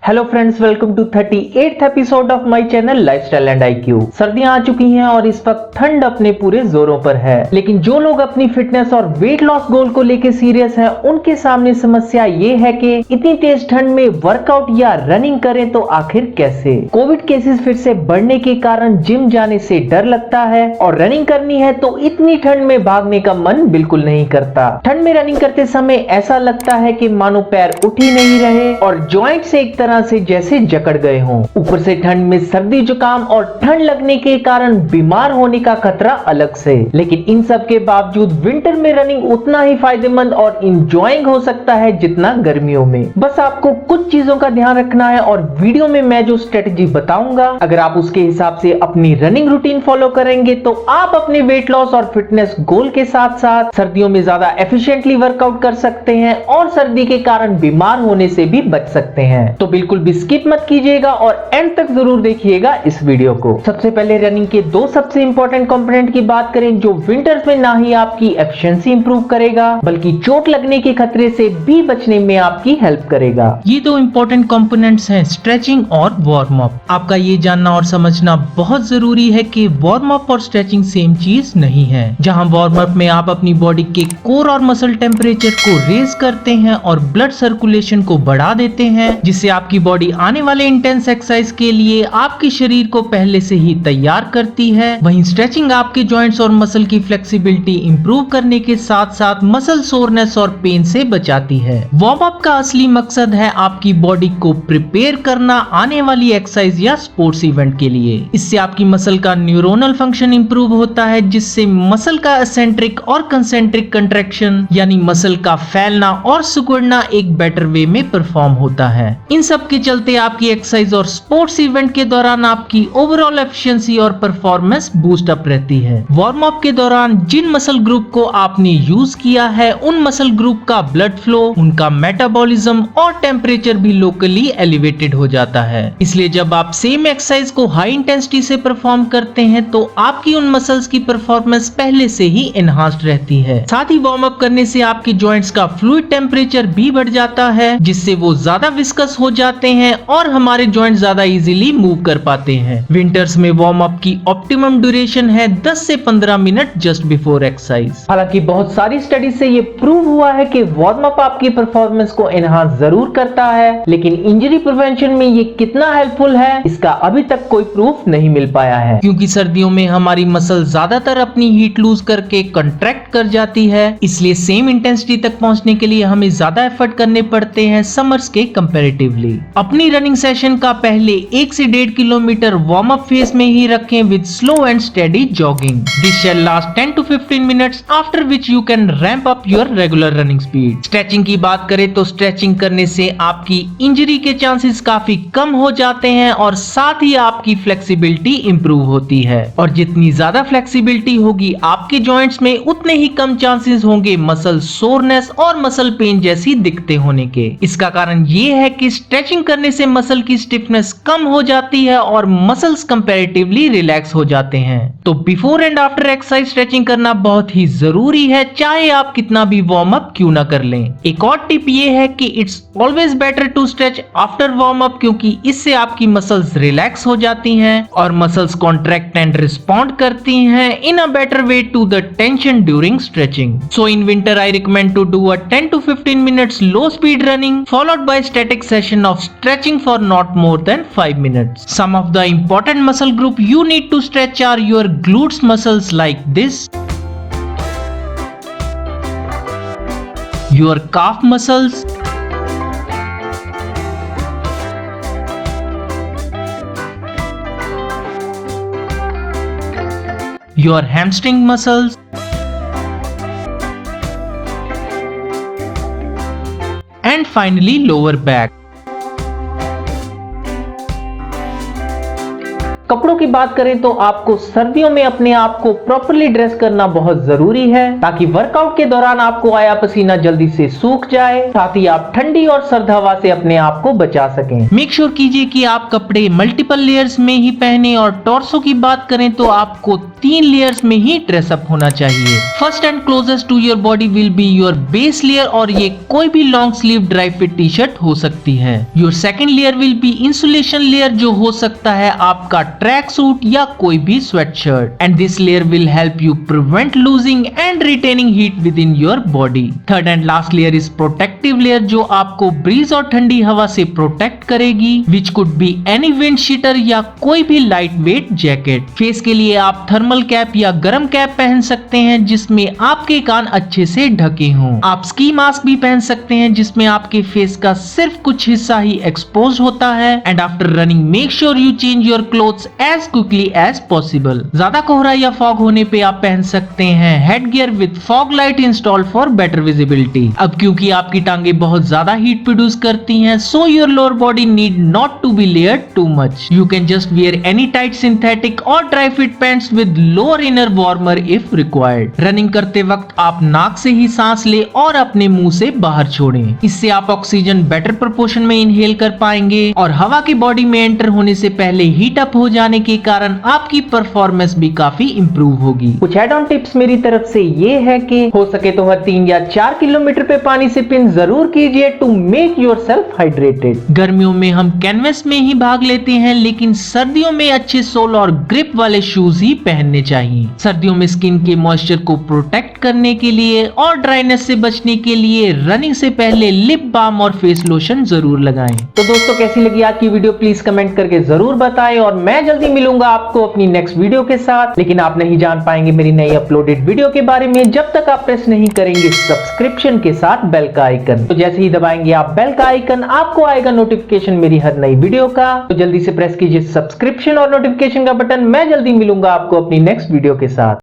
Hello friends, welcome to 38th episode of my channel lifestyle and IQ. सर्दियां आ चुकी हैं और इस वक्त ठंड अपने पूरे जोरों पर है, लेकिन जो लोग अपनी फिटनेस और वेट लॉस गोल को लेके सीरियस हैं, उनके सामने समस्या ये है कि इतनी तेज ठंड में वर्कआउट या रनिंग करें तो आखिर कैसे। कोविड केसेस फिर से बढ़ने के कारण जिम जाने से डर लगता है और रनिंग करनी है तो इतनी ठंड में भागने का मन बिल्कुल नहीं करता। ठंड में रनिंग करते समय ऐसा लगता है कि मानो पैर उठ ही नहीं रहे और जॉइंट से एक तरह से जैसे जकड़ गए हों। ऊपर से ठंड में सर्दी जुकाम और ठंड लगने के कारण बीमार होने का खतरा अलग से। लेकिन इन सब के बावजूद विंटर में रनिंग उतना ही फायदेमंद और इंजॉयिंग हो सकता है जितना गर्मियों में। बस आपको कुछ चीजों का ध्यान रखना है और वीडियो में मैं जो स्ट्रेटेजी बताऊंगा, अगर आप उसके हिसाब से अपनी रनिंग रूटीन फॉलो करेंगे तो आप अपने वेट लॉस और फिटनेस गोल के साथ साथ सर्दियों में ज्यादा एफिशिएंटली वर्कआउट कर सकते हैं और सर्दी के कारण बीमार होने से भी बच सकते हैं। तो बिल्कुल भी स्किप मत कीजिएगा और एंड तक जरूर देखिएगा इस वीडियो को। सबसे पहले रनिंग के दो सबसे इंपॉर्टेंट कंपोनेंट की बात करें जो विंटर्स में ना ही आपकी एफिशिएंसी इंप्रूव करेगा बल्कि चोट लगने के खतरे से भी बचने में आपकी हेल्प करेगा। ये दो इंपॉर्टेंट कंपोनेंट्स हैं स्ट्रेचिंग और वार्म अप। आपका ये जानना और समझना बहुत जरूरी है कि वार्म अप और स्ट्रेचिंग सेम चीज नहीं है। जहां वार्म अप में आप अपनी बॉडी के कोर और मसल टेम्परेचर को रेज करते हैं और ब्लड सर्कुलेशन को बढ़ा देते हैं, जिससे आपकी बॉडी आने वाले इंटेंस एक्सरसाइज के लिए आपके शरीर को पहले से ही तैयार करती है। वहीं स्ट्रेचिंग आपके जॉइंट्स और मसल की फ्लेक्सिबिलिटी इंप्रूव करने के साथ साथ मसल सोरनेस और पेन से बचाती है। वार्म अप का असली मकसद है आपकी बॉडी को प्रिपेयर करना आने वाली एक्सरसाइज या स्पोर्ट्स इवेंट के लिए। इससे आपकी मसल का न्यूरोनल फंक्शन इंप्रूव होता है, जिससे मसल का एसेंट्रिक और कंसेंट्रिक कंट्रैक्शन यानी मसल का फैलना और सिकुड़ना एक बेटर वे में परफॉर्म होता है। इन सब के चलते आपकी एक्सरसाइज और स्पोर्ट्स इवेंट के दौरान आपकी ओवरऑल एफिशिएंसी और परफॉर्मेंस बूस्ट अप रहती है। वार्म अप के दौरान जिन मसल ग्रुप को आपने यूज किया है उन मसल ग्रुप का ब्लड फ्लो, उनका मेटाबॉलिज्म और टेम्परेचर भी लोकली एलिवेटेड हो जाता है। इसलिए जब आप सेम एक्सरसाइज को हाई इंटेंसिटी से परफॉर्म करते हैं तो आपकी उन मसल्स की परफॉर्मेंस पहले से ही एनहांस्ड रहती है। साथ ही वार्म अप करने से आपके जॉइंट्स का फ्लूइड टेम्परेचर भी बढ़ जाता है, जिससे वो ज्यादा विस्कस हो जाते हैं और हमारे जॉइंट ज्यादा इजीली मूव कर पाते हैं। विंटर्स में वार्म अप की ऑप्टिमम ड्यूरेशन है 10 से 15 मिनट जस्ट बिफोर एक्सरसाइज। हालांकि बहुत सारी स्टडीज से ये प्रूव हुआ है कि वार्म अप आपकी परफॉर्मेंस को एनहांस जरूर करता है, लेकिन इंजरी प्रिवेंशन में ये कितना हेल्पफुल है इसका अभी तक कोई प्रूफ नहीं मिल पाया है। क्योंकि सर्दियों में हमारी मसल ज्यादातर अपनी हीट लूज करके कंट्रैक्ट कर जाती है, इसलिए सेम इंटेंसिटी तक पहुंचने के लिए हमें ज्यादा एफर्ट करने पड़ते हैं समर्स के कंपैरेटिवली। अपनी रनिंग सेशन का पहले 1 से 1.5 किलोमीटर वार्म अप फेज में ही रखें with slow and steady jogging. This shell last 10 to 15 minutes after which you can ramp up your regular running speed. Stretching की बात करें तो स्ट्रेचिंग करने से आपकी इंजरी के चांसेस काफी कम हो जाते हैं और साथ ही आपकी फ्लेक्सिबिलिटी इंप्रूव होती है। और जितनी ज्यादा फ्लेक्सिबिलिटी होगी आपके जॉइंट्स में, उतने ही कम चांसेस होंगे मसल सोरनेस और मसल पेन जैसी दिक्कतें होने के। इसका कारण ये है कि स्ट्रेचिंग करने से मसल की स्टिफनेस कम हो जाती है और मसल्स कंपैरेटिवली रिलैक्स हो जाते हैं। तो before and after exercise stretching करना बहुत ही जरूरी है, चाहे आप कितना भी वार्म अप क्यों ना कर लें। एक और टिप ये है कि it's always better to stretch after warm up, क्योंकि इससे आपकी मसल्स रिलैक्स हो जाती हैं और मसल्स कॉन्ट्रैक्ट एंड रिस्पॉन्ड करती हैं in a better way to the tension during stretching. So in winter I recommend to do a 10 to 15 minutes low speed running followed by static session of stretching for not more than 5 minutes. Some of the important muscle group you need to stretch are your glutes muscles like this, your calf muscles, your hamstring muscles, and finally lower back. कपड़ों की बात करें तो आपको सर्दियों में अपने आप को प्रॉपर्ली ड्रेस करना बहुत जरूरी है ताकि वर्कआउट के दौरान आपको आया पसीना जल्दी से सूख जाए, साथ ही आप ठंडी और सर्द हवा से अपने आप को बचा सकें। मेक श्योर कीजिए कि आप कपड़े मल्टीपल लेयर्स में ही पहने और टॉर्सो की बात करें तो आपको 3 लेयर्स में ही ड्रेसअप होना चाहिए। First and closest to your body will be your base layer और ये कोई भी long sleeve dry fit T shirt हो सकती है। Your second layer will be insulation layer जो हो सकता है आपका ट्रैक सूट या कोई भी sweatshirt and this layer will help you prevent losing and retaining heat within your body. Third and last layer is protective layer जो आपको ब्रीज और ठंडी हवा से प्रोटेक्ट करेगी which could be any wind cheater या कोई भी लाइट वेट जैकेट। फेस के लिए आप थर्मल कैप या गर्म कैप पहन सकते हैं जिसमें आपके कान अच्छे से ढके हों। आप स्की मास्क भी पहन सकते हैं जिसमें आपके फेस का सिर्फ कुछ हिस्सा ही एक्सपोज होता है and after running make sure you change your clothes as quickly as possible. ज्यादा कोहरा या फॉग होने पे आप पहन सकते हैं head gear with fog light install for better visibility. अब क्योंकि आपकी टांगे बहुत ज्यादा हीट प्रोड्यूस करती हैं so your lower body need not to be layered too much. You can just wear any tight synthetic और dry fit pants with lower inner warmer if required. Running करते वक्त आप नाक से ही सांस ले और अपने मुंह से बाहर छोड़ें। इससे आप ऑक्सीजन बेटर प्रोपोर्शन में इनहेल कर पाएंगे और हवा की बॉडी में एंटर होने से पहले हीट अप हो जाने के कारण आपकी परफॉर्मेंस भी काफी इंप्रूव होगी। कुछ एड ऑन टिप्स मेरी तरफ से ये है कि हो सके तो हर 3 या 4 किलोमीटर पे पानी से पिन जरूर कीजिए टू मेक योरसेल्फ हाइड्रेटेड। गर्मियों में हम कैनवस में ही भाग लेते हैं लेकिन सर्दियों में अच्छे सोल और ग्रिप वाले शूज ही पहनने चाहिए। सर्दियों में स्किन के मॉइस्चर को प्रोटेक्ट करने के लिए और ड्राइनेस से बचने के लिए रनिंग से पहले लिप बाम और फेस लोशन जरूर लगाएं। तो दोस्तों कैसी लगी आज की वीडियो प्लीज कमेंट करके जरूर बताएं और मैं जल्दी मिलूंगा आपको अपनी नेक्स्ट वीडियो के साथ। लेकिन आप नहीं जान पाएंगे मेरी नई अपलोडेड वीडियो के बारे में जब तक आप प्रेस नहीं करेंगे सब्सक्रिप्शन के साथ बेल का आइकन। तो जैसे ही दबाएंगे आप बेल का आइकन आपको आएगा नोटिफिकेशन मेरी हर नई वीडियो का। तो जल्दी से प्रेस कीजिए सब्सक्रिप्शन और नोटिफिकेशन का बटन। मैं जल्दी मिलूंगा आपको अपनी नेक्स्ट वीडियो के साथ।